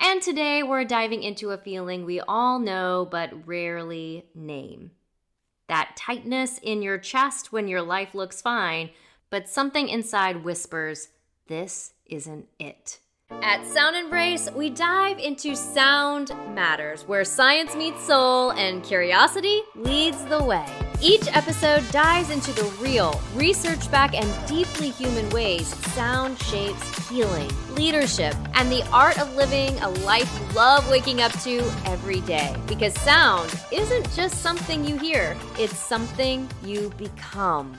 And today we're diving into a feeling we all know but rarely name. That tightness in your chest when your life looks fine, but something inside whispers, this isn't it. At SoundEmbrace, we dive into Sound Matters, where science meets soul and curiosity leads the way. Each episode dives into the real, research-backed, and deeply human ways sound shapes healing, leadership, and the art of living a life you love waking up to every day. Because sound isn't just something you hear, it's something you become.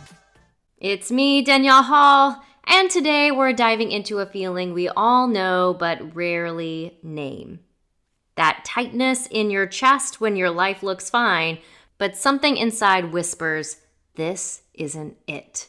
It's me, Danielle Hall, and today we're diving into a feeling we all know but rarely name. That tightness in your chest when your life looks fine, but something inside whispers, this isn't it.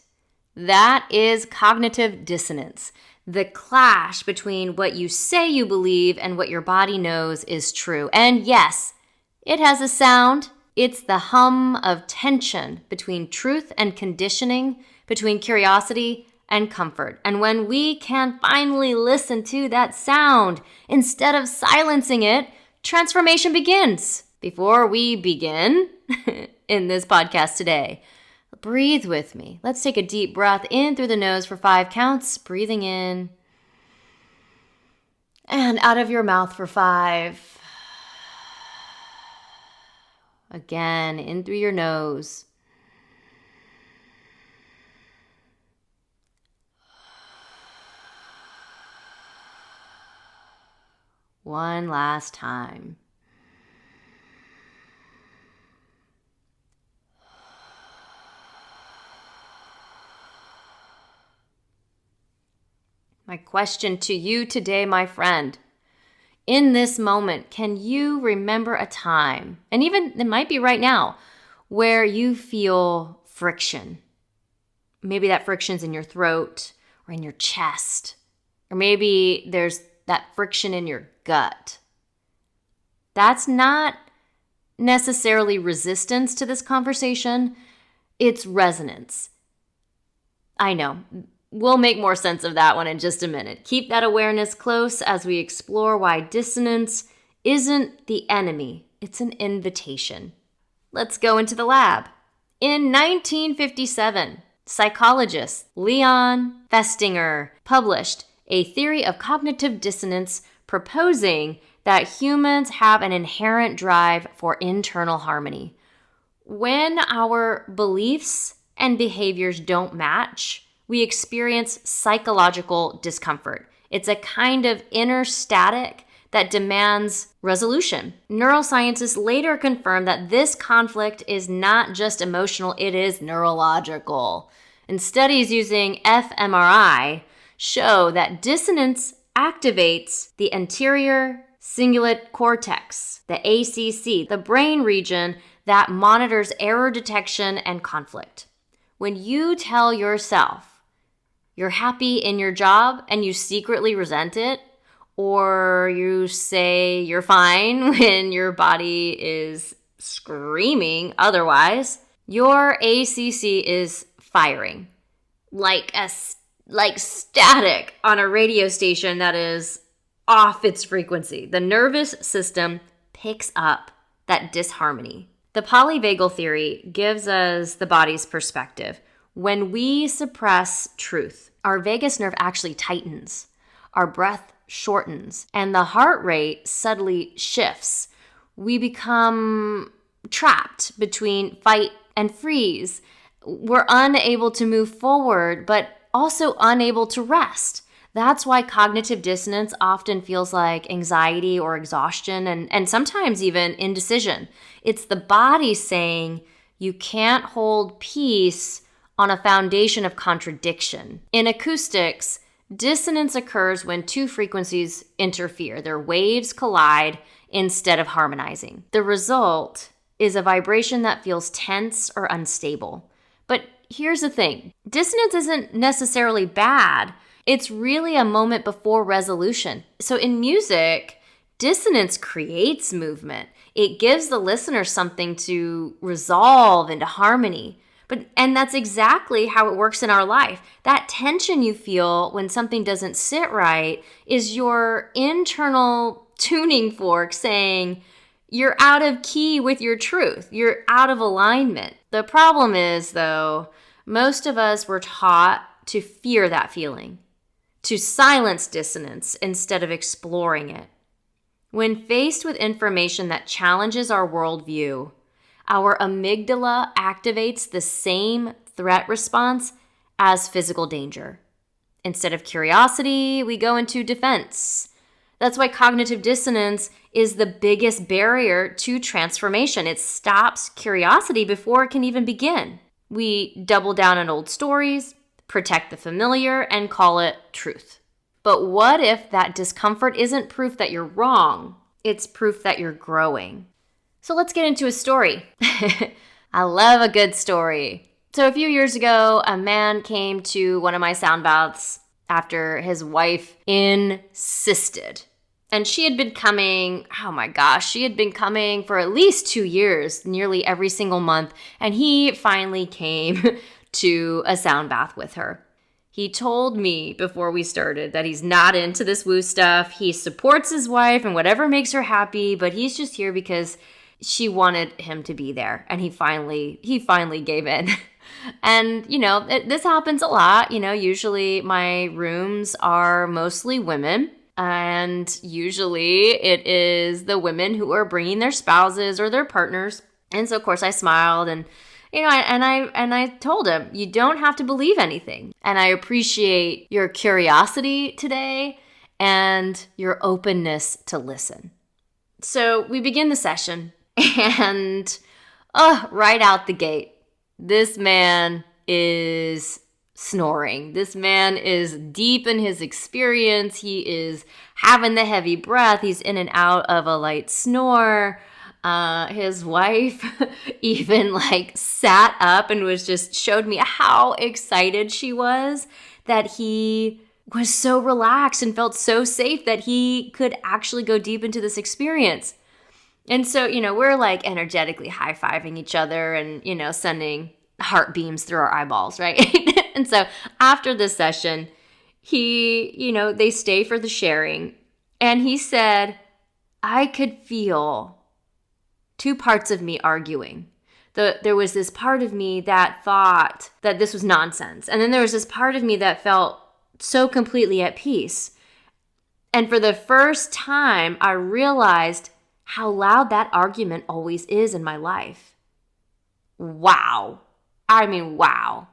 That is cognitive dissonance, the clash between what you say you believe and what your body knows is true. And yes, it has a sound. It's the hum of tension between truth and conditioning, between curiosity and comfort. And when we can finally listen to that sound, instead of silencing it, transformation begins. Before we begin in this podcast today, breathe with me. Let's take a deep breath in through the nose for 5 counts, breathing in and out of your mouth for 5. Again, in through your nose. One last time. My question to you today, my friend, in this moment, can you remember a time, and even it might be right now, where you feel friction? Maybe that friction's in your throat or in your chest, or maybe there's that friction in your gut. That's not necessarily resistance to this conversation. It's resonance. I know. We'll make more sense of that one in just a minute. Keep that awareness close as we explore why dissonance isn't the enemy. It's an invitation. Let's go into the lab. In 1957, psychologist Leon Festinger published a theory of cognitive dissonance proposing that humans have an inherent drive for internal harmony. When our beliefs and behaviors don't match, we experience psychological discomfort. It's a kind of inner static that demands resolution. Neuroscientists later confirmed that this conflict is not just emotional, it is neurological. And studies using fMRI show that dissonance activates the anterior cingulate cortex, the ACC, the brain region that monitors error detection and conflict. When you tell yourself you're happy in your job and you secretly resent it, or you say you're fine when your body is screaming otherwise, your ACC is firing like static on a radio station that is off its frequency. The nervous system picks up that disharmony. The polyvagal theory gives us the body's perspective. When we suppress truth, our vagus nerve actually tightens, our breath shortens, and the heart rate subtly shifts. We become trapped between fight and freeze. We're unable to move forward, but also unable to rest. That's why cognitive dissonance often feels like anxiety or exhaustion and sometimes even indecision. It's the body saying you can't hold peace on a foundation of contradiction. In acoustics, dissonance occurs when two frequencies interfere. Their waves collide instead of harmonizing. The result is a vibration that feels tense or unstable. But here's the thing. Dissonance isn't necessarily bad. It's really a moment before resolution. So in music, dissonance creates movement. It gives the listener something to resolve into harmony. And that's exactly how it works in our life. That tension you feel when something doesn't sit right is your internal tuning fork saying, you're out of key with your truth. You're out of alignment. The problem is, though, most of us were taught to fear that feeling, to silence dissonance instead of exploring it. When faced with information that challenges our worldview, our amygdala activates the same threat response as physical danger. Instead of curiosity, we go into defense. That's why cognitive dissonance is the biggest barrier to transformation. It stops curiosity before it can even begin. We double down on old stories, protect the familiar, and call it truth. But what if that discomfort isn't proof that you're wrong? It's proof that you're growing. So let's get into a story. I love a good story. So a few years ago, a man came to one of my sound baths after his wife insisted. And she had been coming, she had been coming for at least 2 years, nearly every single month. And he finally came to a sound bath with her. He told me before we started that he's not into this woo stuff. He supports his wife and whatever makes her happy, but he's just here because she wanted him to be there. And he finally gave in. And, this happens a lot. Usually my rooms are mostly women. And usually it is the women who are bringing their spouses or their partners. And so, of course, I smiled and, I told him, you don't have to believe anything. And I appreciate your curiosity today and your openness to listen. So we begin the session and, right out the gate, this man is snoring. This man is deep in his experience. He is having the heavy breath. He's in and out of a light snore. His wife even sat up and showed me how excited she was that he was so relaxed and felt so safe that he could actually go deep into this experience. And so, we're energetically high-fiving each other and, sending heart beams through our eyeballs, right? And so after this session, they stay for the sharing. And he said, I could feel two parts of me arguing. There was this part of me that thought that this was nonsense. And then there was this part of me that felt so completely at peace. And for the first time, I realized how loud that argument always is in my life. Wow. Wow.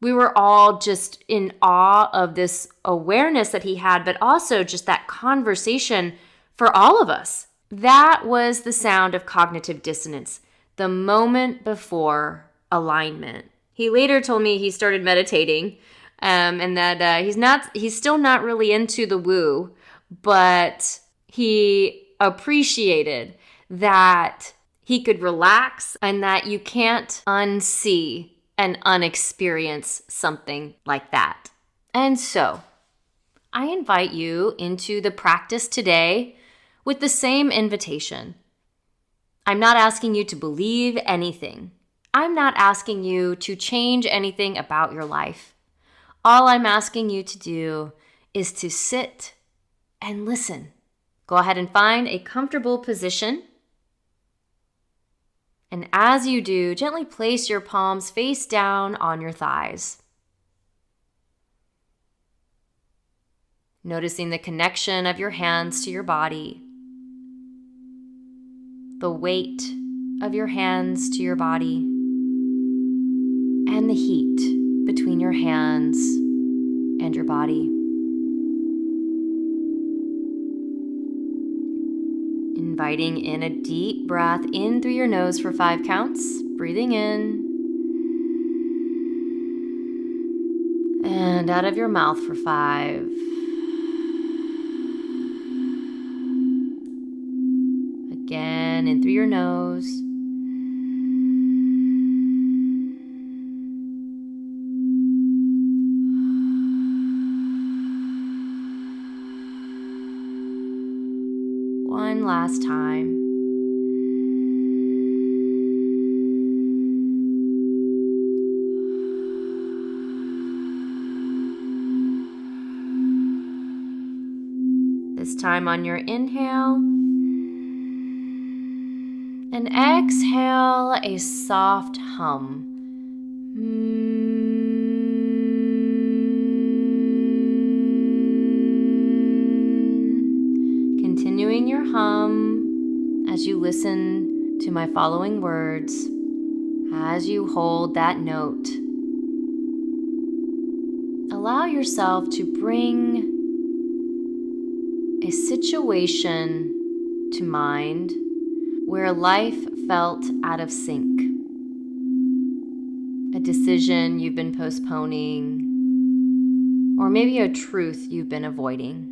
We were all just in awe of this awareness that he had, but also just that conversation for all of us. That was the sound of cognitive dissonance, the moment before alignment. He later told me he started meditating, and that he's still not really into the woo, but he appreciated that he could relax and that you can't unsee and unexperience something like that. And so, I invite you into the practice today with the same invitation. I'm not asking you to believe anything. I'm not asking you to change anything about your life. All I'm asking you to do is to sit and listen. Go ahead and find a comfortable position. And as you do, gently place your palms face down on your thighs. Noticing the connection of your hands to your body. The weight of your hands to your body. And the heat between your hands and your body. Inviting in a deep breath in through your nose for 5 counts. Breathing in. And out of your mouth for 5. Again, in through your nose. One last time. The This time on your inhale. And exhale a soft hum. Continuing your hum as you listen to my following words, as you hold that note. Allow yourself to bring a situation to mind where life felt out of sync. A decision you've been postponing, or maybe a truth you've been avoiding.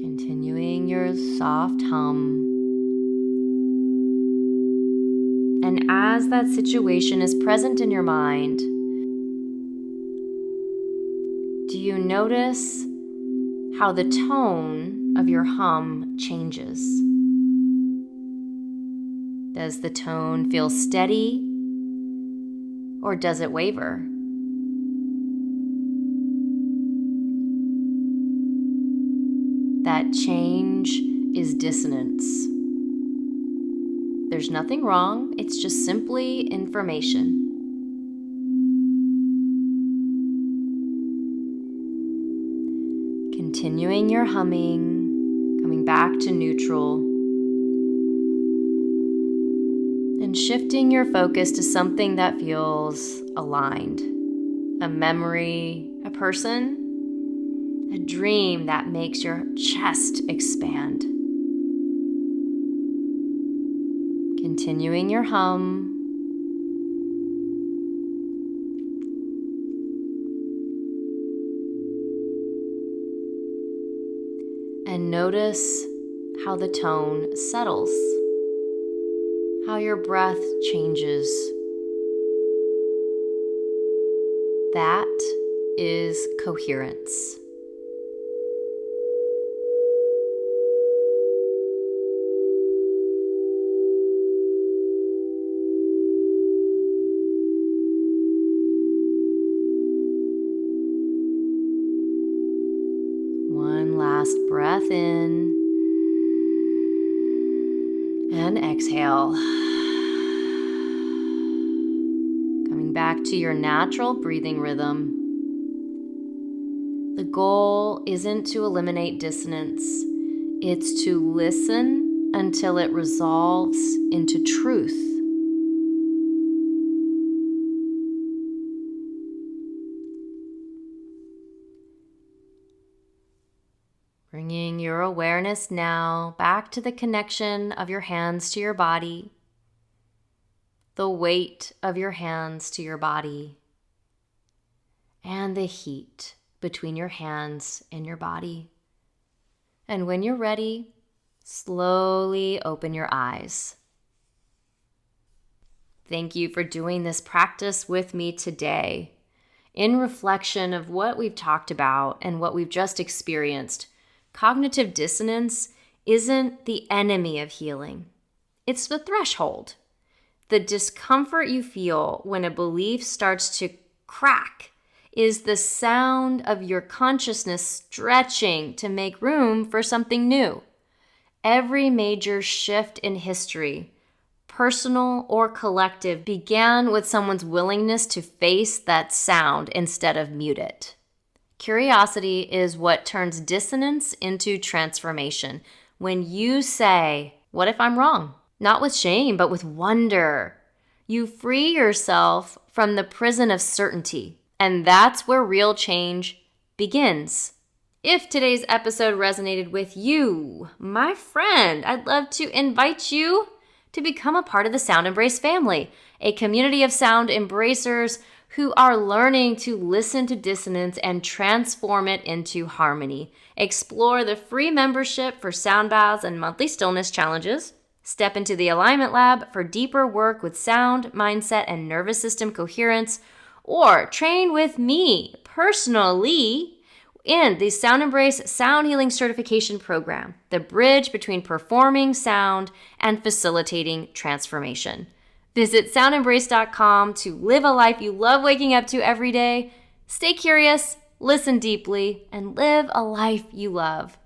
Continuing your soft hum. And as that situation is present in your mind, do you notice how the tone of your hum changes? Does the tone feel steady, or does it waver? That change is dissonance. There's nothing wrong, it's just simply information. Continuing your humming, coming back to neutral, and shifting your focus to something that feels aligned. A memory, a person, a dream that makes your chest expand. Continuing your hum. And notice how the tone settles, how your breath changes. That is coherence. One last breath in and exhale. Coming back to your natural breathing rhythm. The goal isn't to eliminate dissonance, it's to listen until it resolves into truth. Bringing your awareness now back to the connection of your hands to your body, the weight of your hands to your body, and the heat between your hands and your body. And when you're ready, slowly open your eyes. Thank you for doing this practice with me today. In reflection of what we've talked about and what we've just experienced, cognitive dissonance isn't the enemy of healing. It's the threshold. The discomfort you feel when a belief starts to crack is the sound of your consciousness stretching to make room for something new. Every major shift in history, personal or collective, began with someone's willingness to face that sound instead of mute it. Curiosity is what turns dissonance into transformation. When you say, "What if I'm wrong?" Not with shame, but with wonder, you free yourself from the prison of certainty. And that's where real change begins. If today's episode resonated with you, my friend, I'd love to invite you to become a part of the SoundEmbrace family, a community of sound embracers who are learning to listen to dissonance and transform it into harmony. Explore the free membership for sound baths and monthly stillness challenges. Step into the alignment lab for deeper work with sound, mindset, and nervous system coherence. Or train with me personally in the SoundEmbrace Sound Healing Certification Program, the bridge between performing sound and facilitating transformation. Visit soundembrace.com to live a life you love waking up to every day. Stay curious, listen deeply, and live a life you love.